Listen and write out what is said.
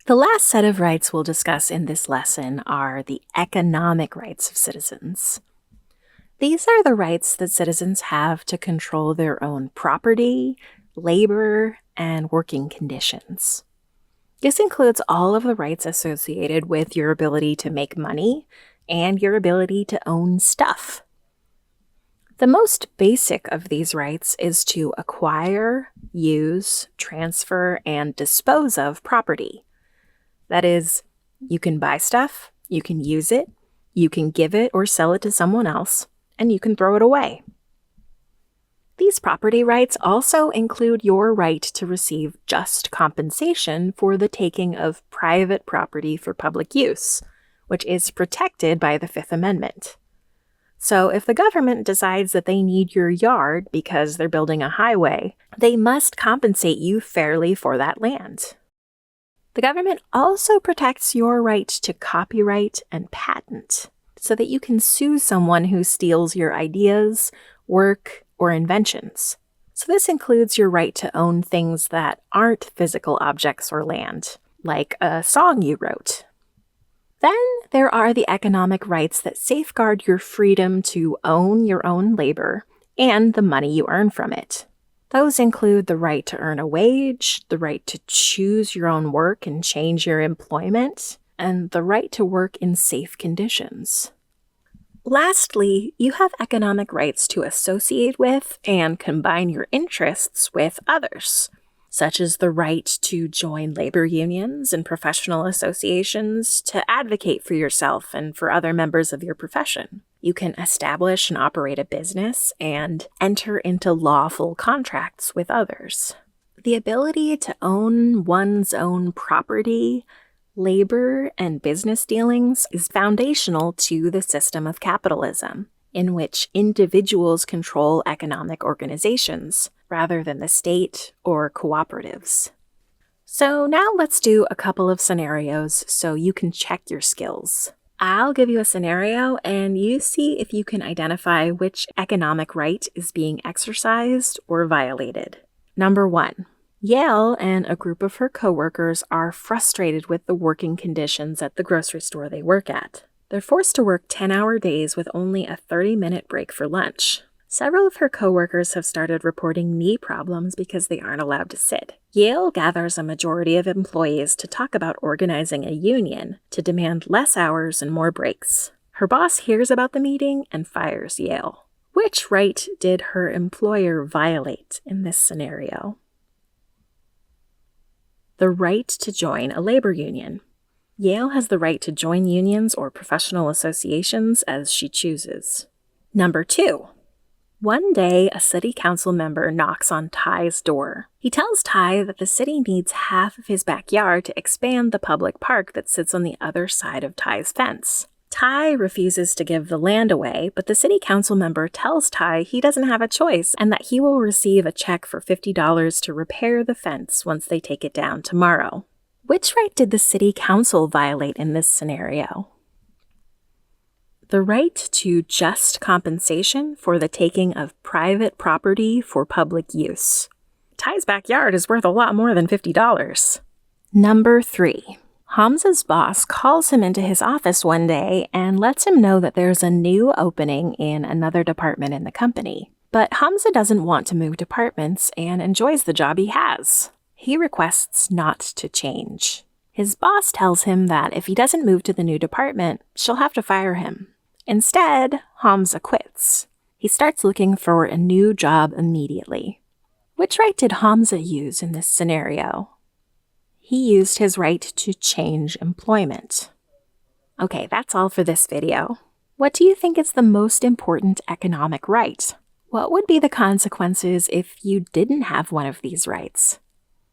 The last set of rights we'll discuss in this lesson are the economic rights of citizens. These are the rights that citizens have to control their own property, labor, and working conditions. This includes all of the rights associated with your ability to make money and your ability to own stuff. The most basic of these rights is to acquire, use, transfer, and dispose of property. That is, you can buy stuff, you can use it, you can give it or sell it to someone else, and you can throw it away. These property rights also include your right to receive just compensation for the taking of private property for public use, which is protected by the Fifth Amendment. So if the government decides that they need your yard because they're building a highway, they must compensate you fairly for that land. The government also protects your right to copyright and patent, so that you can sue someone who steals your ideas, work, or inventions. So this includes your right to own things that aren't physical objects or land, like a song you wrote. Then there are the economic rights that safeguard your freedom to own your own labor and the money you earn from it. Those include the right to earn a wage, the right to choose your own work and change your employment, and the right to work in safe conditions. Lastly, you have economic rights to associate with and combine your interests with others, such as the right to join labor unions and professional associations to advocate for yourself and for other members of your profession. You can establish and operate a business and enter into lawful contracts with others. The ability to own one's own property, labor, and business dealings is foundational to the system of capitalism, in which individuals control economic organizations rather than the state or cooperatives. So now let's do a couple of scenarios so you can check your skills. I'll give you a scenario and you see if you can identify which economic right is being exercised or violated. Number 1. Yale and a group of her coworkers are frustrated with the working conditions at the grocery store they work at. They're forced to work 10-hour days with only a 30-minute break for lunch. Several of her coworkers have started reporting knee problems because they aren't allowed to sit. Yale gathers a majority of employees to talk about organizing a union to demand less hours and more breaks. Her boss hears about the meeting and fires Yale. Which right did her employer violate in this scenario? The right to join a labor union. Yale has the right to join unions or professional associations as she chooses. Number 2. One day, a city council member knocks on Ty's door. He tells Ty that the city needs half of his backyard to expand the public park that sits on the other side of Ty's fence. Ty refuses to give the land away, but the city council member tells Ty he doesn't have a choice and that he will receive a check for $50 to repair the fence once they take it down tomorrow. Which right did the city council violate in this scenario? The right to just compensation for the taking of private property for public use. Ty's backyard is worth a lot more than $50. Number 3. Hamza's boss calls him into his office one day and lets him know that there's a new opening in another department in the company. But Hamza doesn't want to move departments and enjoys the job he has. He requests not to change. His boss tells him that if he doesn't move to the new department, she'll have to fire him. Instead, Hamza quits. He starts looking for a new job immediately. Which right did Hamza use in this scenario? He used his right to change employment. Okay, that's all for this video. What do you think is the most important economic right? What would be the consequences if you didn't have one of these rights?